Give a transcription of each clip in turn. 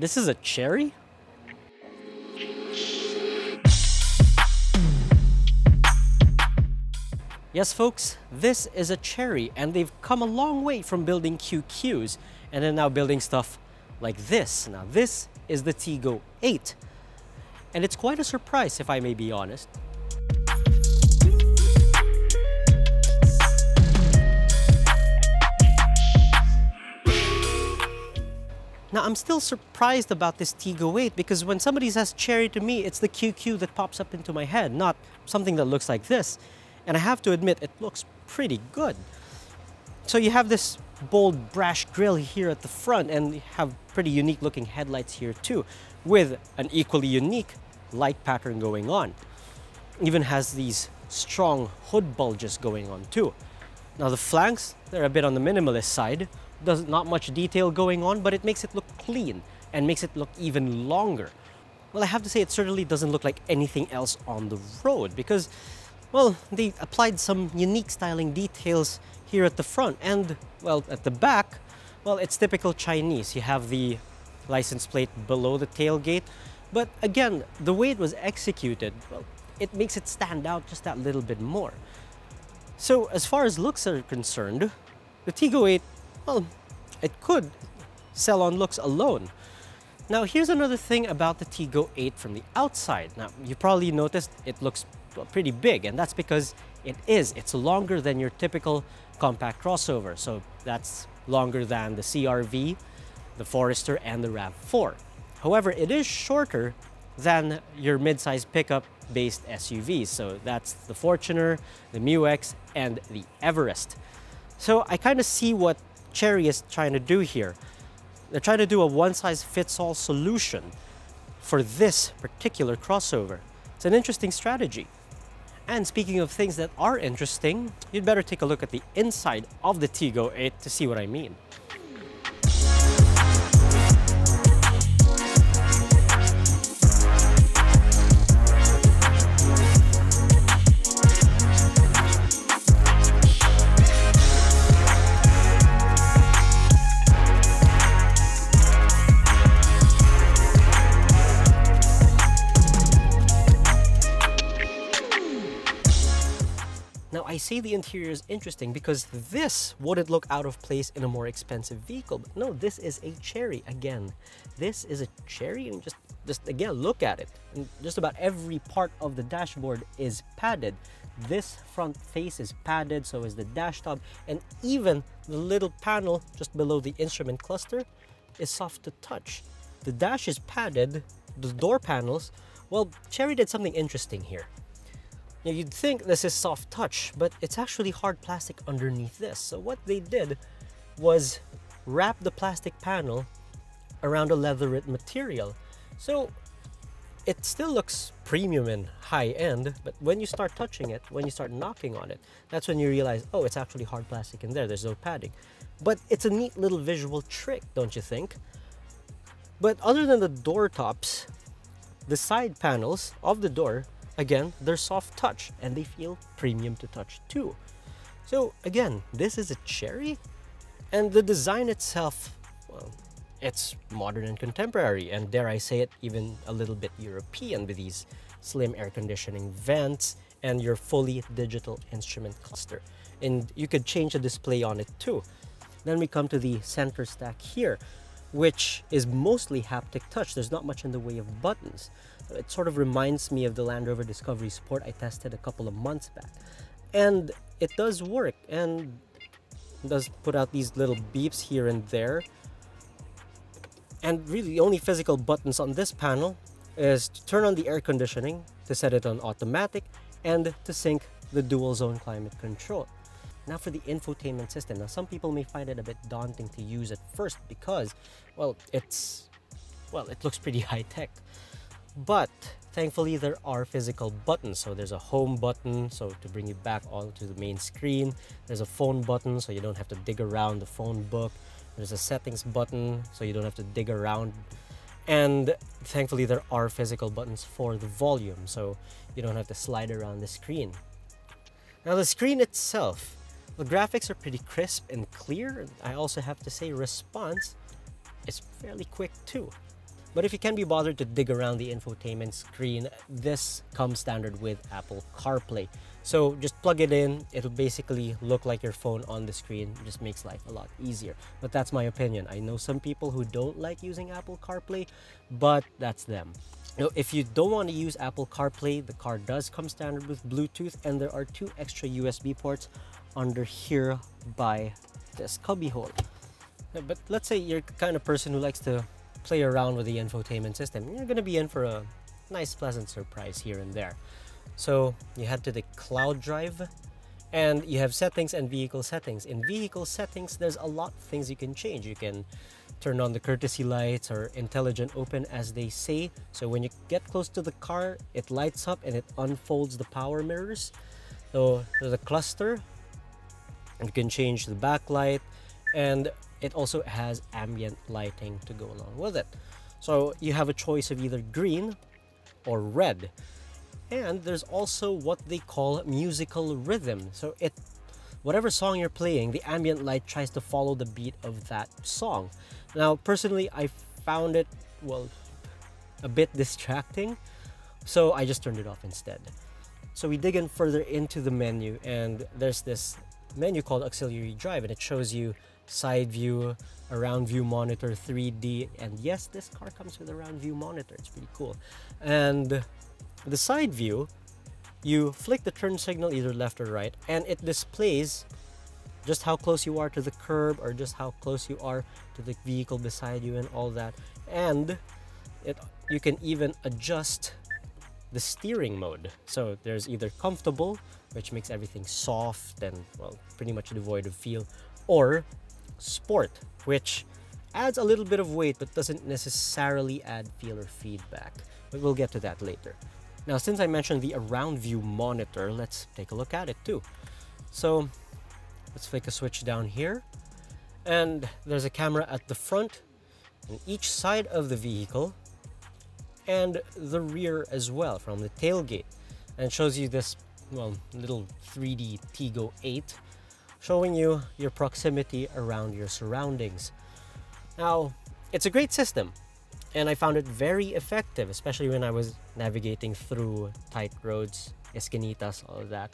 This is a Chery? Yes folks, this is a Chery, and they've come a long way from building QQs and they're now building stuff like this. Now this is the Tiggo 8, and it's quite a surprise if I may be honest. Now I'm still surprised about this Tiggo 8 because when somebody says Chery to me, it's the QQ that pops up into my head, not something that looks like this. And I have to admit, it looks pretty good. So you have this bold brash grille here at the front, and you have pretty unique looking headlights here too, with an equally unique light pattern going on. Even has these strong hood bulges going on too. Now the flanks, they're a bit on the minimalist side. There's not much detail going on, but it makes it look clean and makes it look even longer. Well, I have to say it certainly doesn't look like anything else on the road because, well, they applied some unique styling details here at the front and, well, at the back, well, it's typical Chinese. You have the license plate below the tailgate, but again, the way it was executed, well, it makes it stand out just that little bit more. So as far as looks are concerned, the Tiggo 8, well, it could sell on looks alone. Now here's another thing about the Tiggo 8 from the outside. Now you probably noticed it looks pretty big, and that's because it's longer than your typical compact crossover. So that's longer than the CR-V, the Forester, and the RAV4. However, it is shorter than your mid-size pickup based SUVs. So that's the Fortuner, the MU-X, and the Everest. So I kind of see what Chery is trying to do here. They're trying to do a one-size-fits-all solution for this particular crossover. It's an interesting strategy. And speaking of things that are interesting, you'd better take a look at the inside of the Tiggo 8 to see what I mean. Now, I say the interior is interesting because this wouldn't look out of place in a more expensive vehicle. But no, this is a Chery again. This is a Chery, and just again, look at it. And just about every part of the dashboard is padded. This front face is padded, so is the dash top, and even the little panel just below the instrument cluster is soft to touch. The dash is padded, the door panels, well, Chery did something interesting here. Now, you'd think this is soft touch, but it's actually hard plastic underneath this. So what they did was wrap the plastic panel around a leatherette material. So it still looks premium and high-end, but when you start touching it, when you start knocking on it, that's when you realize, oh, it's actually hard plastic in there. There's no padding. But it's a neat little visual trick, don't you think? But other than the door tops, the side panels of the door, again, they're soft touch and they feel premium to touch too. So again, this is a Chery, and the design itself, well, it's modern and contemporary, and dare I say it, even a little bit European with these slim air conditioning vents and your fully digital instrument cluster. And you could change the display on it too. Then we come to the center stack here, which is mostly haptic touch. There's not much in the way of buttons. It sort of reminds me of the Land Rover Discovery Sport I tested a couple of months back. And it does work, and does put out these little beeps here and there. And really the only physical buttons on this panel is to turn on the air conditioning, to set it on automatic, and to sync the dual zone climate control. Now for the infotainment system. Now some people may find it a bit daunting to use at first because, well, it looks pretty high-tech. But thankfully there are physical buttons. So there's a home button, so to bring you back onto the main screen. There's a phone button, so you don't have to dig around the phone book. There's a settings button, so you don't have to dig around. And thankfully there are physical buttons for the volume, so you don't have to slide around the screen. Now the screen itself, the graphics are pretty crisp and clear. I also have to say response is fairly quick too. But if you can be bothered to dig around the infotainment screen, this comes standard with Apple CarPlay. So just plug it in, it'll basically look like your phone on the screen. It just makes life a lot easier. But that's my opinion. I know some people who don't like using Apple CarPlay, but that's them. Now, if you don't want to use Apple CarPlay, the car does come standard with Bluetooth, and there are 2 extra USB ports under here by this cubby hole. But let's say you're the kind of person who likes to play around with the infotainment system. You're going to be in for a nice, pleasant surprise here and there. So you head to the cloud drive, and you have settings and vehicle settings. In vehicle settings, there's a lot of things you can change. You can turn on the courtesy lights, or intelligent open as they say. So when you get close to the car, it lights up and it unfolds the power mirrors. So there's a cluster. You can change the backlight, and it also has ambient lighting to go along with it. So you have a choice of either green or red. And there's also what they call musical rhythm. So whatever song you're playing, the ambient light tries to follow the beat of that song. Now, personally, I found it, well, a bit distracting, so I just turned it off instead. So we dig in further into the menu, and there's this menu called auxiliary drive, and it shows you side view, around view monitor, 3D, and yes, this car comes with a round view monitor. It's pretty cool. And the side view, you flick the turn signal either left or right, and it displays just how close you are to the curb, or just how close you are to the vehicle beside you, and all that. And you can even adjust the steering mode. So there's either comfortable, which makes everything soft and, well, pretty much devoid of feel, or sport, which adds a little bit of weight but doesn't necessarily add feel or feedback. But we'll get to that later. Now, since I mentioned the around view monitor, let's take a look at it too. So let's flick a switch down here, and there's a camera at the front and each side of the vehicle, and the rear as well from the tailgate, and shows you this, well, little 3D Tiggo 8 showing you your proximity around your surroundings. Now, it's a great system, and I found it very effective, especially when I was navigating through tight roads, esquinitas, all of that.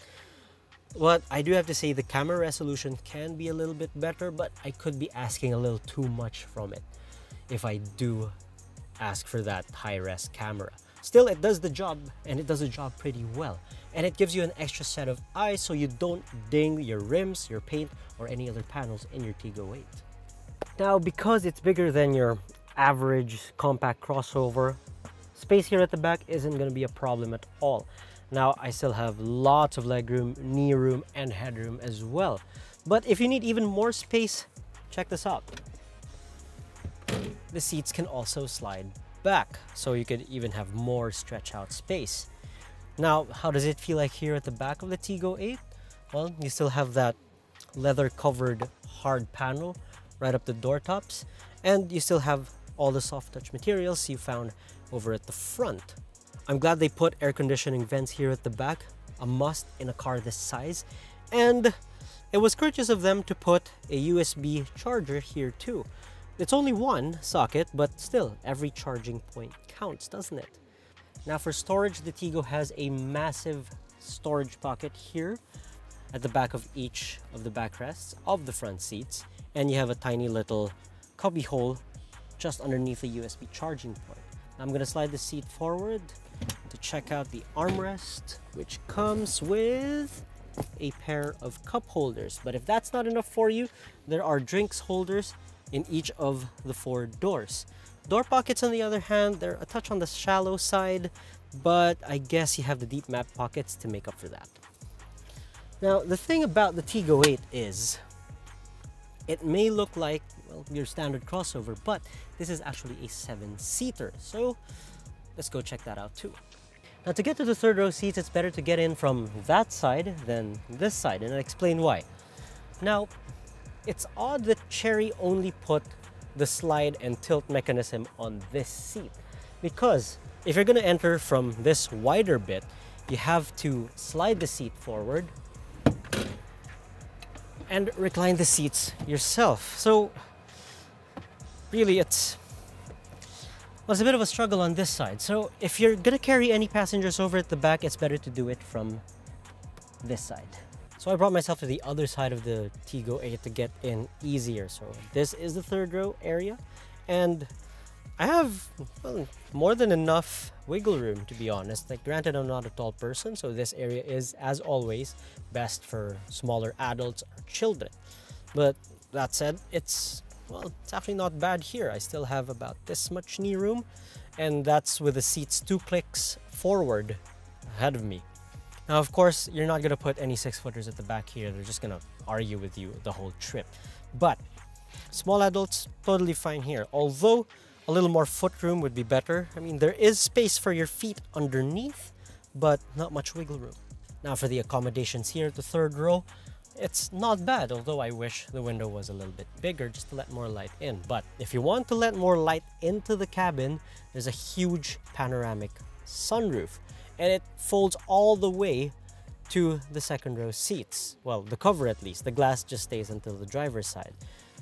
But I do have to say the camera resolution can be a little bit better, but I could be asking a little too much from it if I do ask for that high-res camera. Still, it does the job, and it does the job pretty well. And it gives you an extra set of eyes so you don't ding your rims, your paint, or any other panels in your Tiggo 8. Now, because it's bigger than your average compact crossover, space here at the back isn't going to be a problem at all. Now, I still have lots of legroom, knee room, and headroom as well. But if you need even more space, check this out. The seats can also slide back, so you could even have more stretch out space. Now, how does it feel like here at the back of the Tiggo 8? Well, you still have that leather covered hard panel right up the door tops, and you still have all the soft touch materials you found over at the front. I'm glad they put air conditioning vents here at the back, a must in a car this size, and it was courteous of them to put a USB charger here too. It's only one socket, but still, every charging point counts, doesn't it? Now, for storage, the Tiggo has a massive storage pocket here at the back of each of the backrests of the front seats, and you have a tiny little cubby hole just underneath the USB charging port. I'm going to slide the seat forward to check out the armrest, which comes with a pair of cup holders. But if that's not enough for you, there are drinks holders in each of the 4 doors. Door pockets, on the other hand, they're a touch on the shallow side, but I guess you have the deep map pockets to make up for that. Now, the thing about the Tiggo 8 is, it may look like, well, your standard crossover, but this is actually a 7-seater, so let's go check that out too. Now, to get to the third row seats, it's better to get in from that side than this side, and I'll explain why. Now, it's odd that Chery only put the slide and tilt mechanism on this seat, because if you're going to enter from this wider bit, you have to slide the seat forward and recline the seats yourself. So really, it's Well, it's a bit of a struggle on this side. So if you're gonna carry any passengers over at the back, it's better to do it from this side. So I brought myself to the other side of the Tiggo 8 to get in easier. So this is the third row area, and I have, well, more than enough wiggle room, to be honest. Like, granted, I'm not a tall person, so this area is, as always, best for smaller adults or children. But that said, it's actually not bad here. I still have about this much knee room, and that's with the seats 2 clicks forward ahead of me. Now, of course, you're not gonna put any 6-footers at the back here. They're just gonna argue with you the whole trip. But small adults, totally fine here. Although a little more footroom would be better. I mean, there is space for your feet underneath, but not much wiggle room. Now for the accommodations here at the third row, it's not bad, although I wish the window was a little bit bigger just to let more light in. But if you want to let more light into the cabin, there's a huge panoramic sunroof, and it folds all the way to the second row seats. Well, the cover at least. The glass just stays until the driver's side.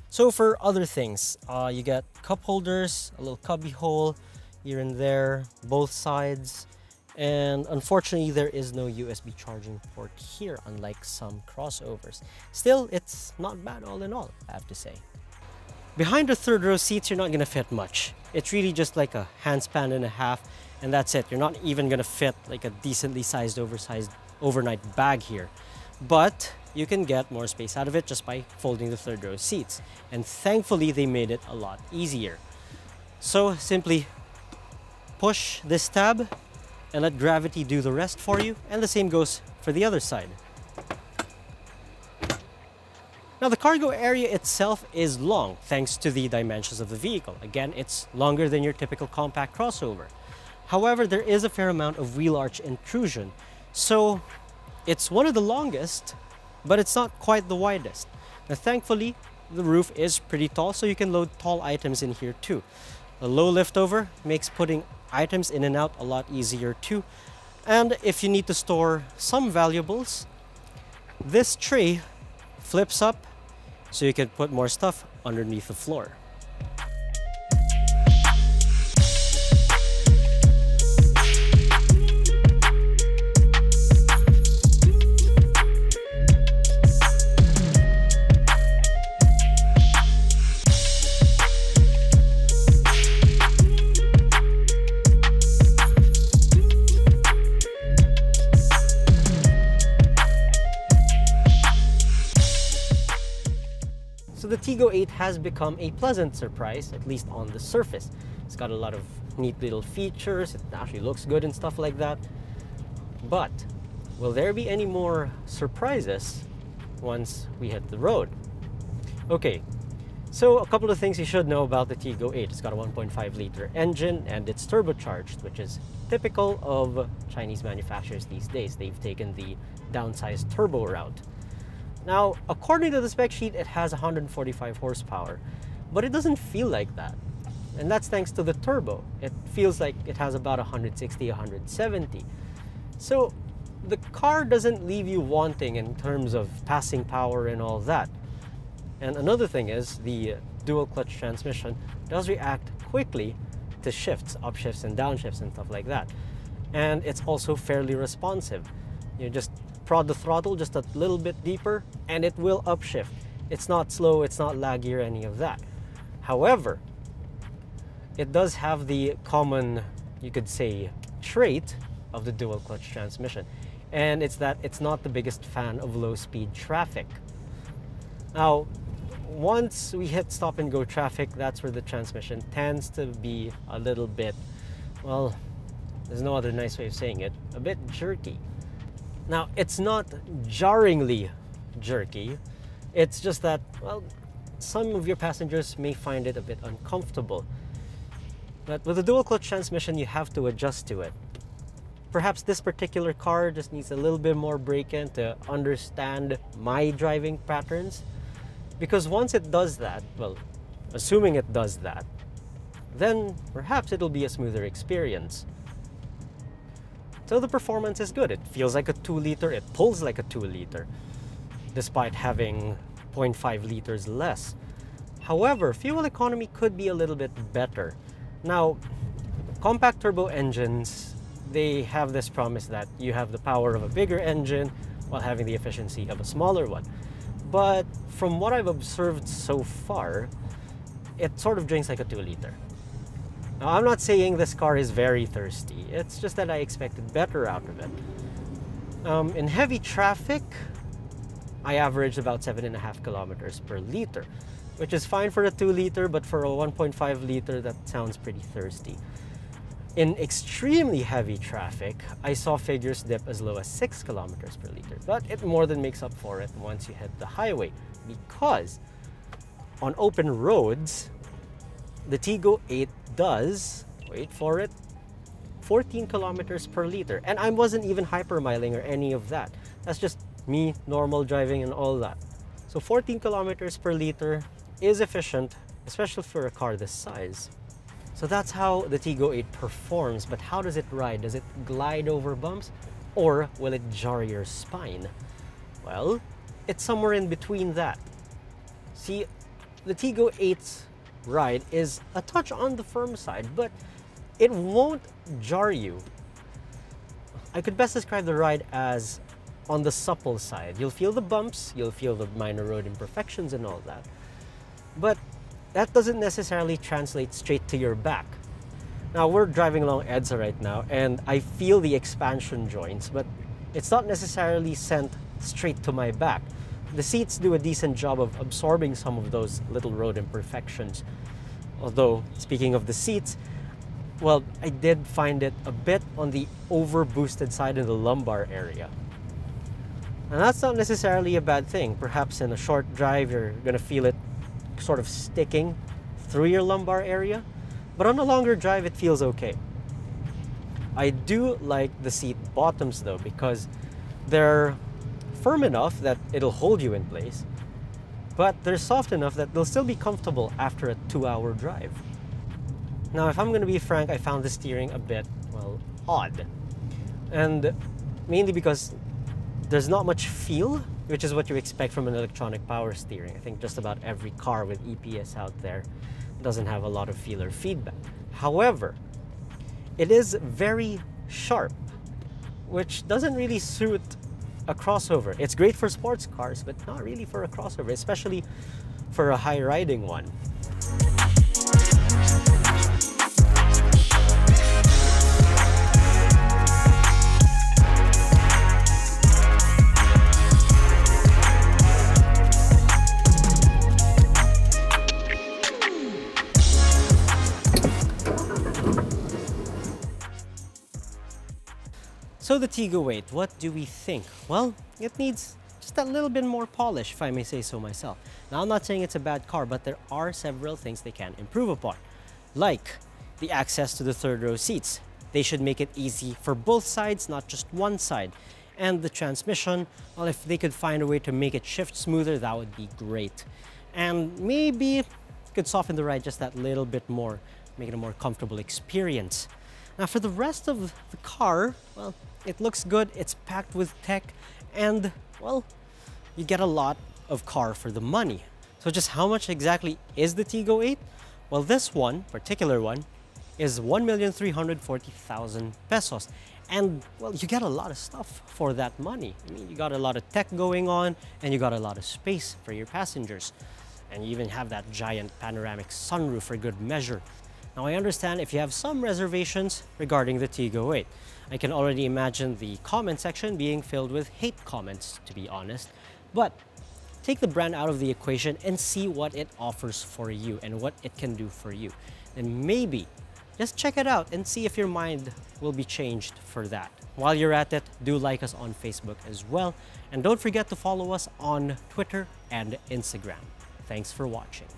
So for other things, you get cup holders, a little cubby hole here and there, both sides. And unfortunately, there is no USB charging port here, unlike some crossovers. Still, it's not bad all in all, I have to say. Behind the third row seats, you're not gonna fit much. It's really just like a handspan and a half, and that's it. You're not even gonna fit like a decently sized, oversized overnight bag here. But you can get more space out of it just by folding the third row seats. And thankfully, they made it a lot easier. So simply push this tab and let gravity do the rest for you. And the same goes for the other side. Now the cargo area itself is long thanks to the dimensions of the vehicle. Again, it's longer than your typical compact crossover. However, there is a fair amount of wheel arch intrusion. So it's one of the longest, but it's not quite the widest. Now, thankfully, the roof is pretty tall, so you can load tall items in here too. A low liftover makes putting items in and out a lot easier too. And if you need to store some valuables, this tray flips up so you can put more stuff underneath the floor. So the Tiggo 8 has become a pleasant surprise, at least on the surface. It's got a lot of neat little features, it actually looks good and stuff like that. But will there be any more surprises once we hit the road? Okay, so a couple of things you should know about the Tiggo 8. It's got a 1.5 liter engine and it's turbocharged, which is typical of Chinese manufacturers these days. They've taken the downsized turbo route. Now, according to the spec sheet, it has 145 horsepower, but it doesn't feel like that. And that's thanks to the turbo. It feels like it has about 160, 170. So the car doesn't leave you wanting in terms of passing power and all that. And another thing is the dual clutch transmission does react quickly to shifts, upshifts and downshifts and stuff like that. And it's also fairly responsive. You just prod the throttle just a little bit deeper and it will upshift. It's not slow, it's not laggy or any of that. However, it does have the common, you could say, trait of the dual clutch transmission. And it's that it's not the biggest fan of low speed traffic. Now, once we hit stop and go traffic, that's where the transmission tends to be a little bit, well, there's no other nice way of saying it, a bit jerky. Now, it's not jarringly jerky. It's just that, well, some of your passengers may find it a bit uncomfortable. But with a dual clutch transmission, you have to adjust to it. Perhaps this particular car just needs a little bit more break-in to understand my driving patterns. Because once it does that, well, assuming it does that, then perhaps it'll be a smoother experience. So the performance is good. It feels like a 2 liter, it pulls like a 2 liter, despite having 0.5 liters less. However, fuel economy could be a little bit better. Now, compact turbo engines, they have this promise that you have the power of a bigger engine while having the efficiency of a smaller one. But from what I've observed so far, it sort of drinks like a 2-liter. Now, I'm not saying this car is very thirsty. It's just that I expected better out of it. In heavy traffic, I averaged about 7.5 kilometers per liter, which is fine for a 2-liter, but for a 1.5 liter, that sounds pretty thirsty. In extremely heavy traffic, I saw figures dip as low as 6 kilometers per liter, but it more than makes up for it once you hit the highway, because on open roads, the Tiggo 8 does, wait for it, 14 kilometers per liter. And I wasn't even hypermiling or any of that. That's just me normal driving and all that. So 14 kilometers per liter is efficient, especially for a car this size. So that's how the Tiggo 8 performs, but how does it ride? Does it glide over bumps, or will it jar your spine? Well, it's somewhere in between that. See, the Tiggo 8's ride is a touch on the firm side, but it won't jar you. I could best describe the ride as on the supple side. You'll feel the bumps, you'll feel the minor road imperfections and all that, but that doesn't necessarily translate straight to your back. Now, we're driving along EDSA right now, and I feel the expansion joints, but it's not necessarily sent straight to my back. The seats do a decent job of absorbing some of those little road imperfections. Although, speaking of the seats, well, I did find it a bit on the over-boosted side in the lumbar area. And that's not necessarily a bad thing. Perhaps in a short drive, you're gonna feel it sort of sticking through your lumbar area, but on a longer drive, it feels okay. I do like the seat bottoms though, because they're firm enough that it'll hold you in place, but they're soft enough that they'll still be comfortable after a 2-hour drive. Now, if I'm going to be frank, I found the steering a bit, well, odd. And mainly because there's not much feel, which is what you expect from an electronic power steering. I think just about every car with EPS out there doesn't have a lot of feel or feedback. However, it is very sharp, which doesn't really suit a crossover. It's great for sports cars, but not really for a crossover, especially for a high riding one. So the Tiggo 8, what do we think? Well, it needs just a little bit more polish, if I may say so myself. Now, I'm not saying it's a bad car, but there are several things they can improve upon, like the access to the third row seats. They should make it easy for both sides, not just one side. And the transmission, well, if they could find a way to make it shift smoother, that would be great. And maybe could soften the ride just that little bit more, make it a more comfortable experience. Now, for the rest of the car, well, it looks good, it's packed with tech, and, well, you get a lot of car for the money. So just how much exactly is the Tiggo 8? Well, this one, particular one, is 1,340,000 pesos. And, well, you get a lot of stuff for that money. I mean, you got a lot of tech going on, and you got a lot of space for your passengers. And you even have that giant panoramic sunroof for good measure. Now, I understand if you have some reservations regarding the Tiggo 8. I can already imagine the comment section being filled with hate comments, to be honest. But take the brand out of the equation and see what it offers for you and what it can do for you. And maybe just check it out and see if your mind will be changed for that. While you're at it, do like us on Facebook as well. And don't forget to follow us on Twitter and Instagram. Thanks for watching.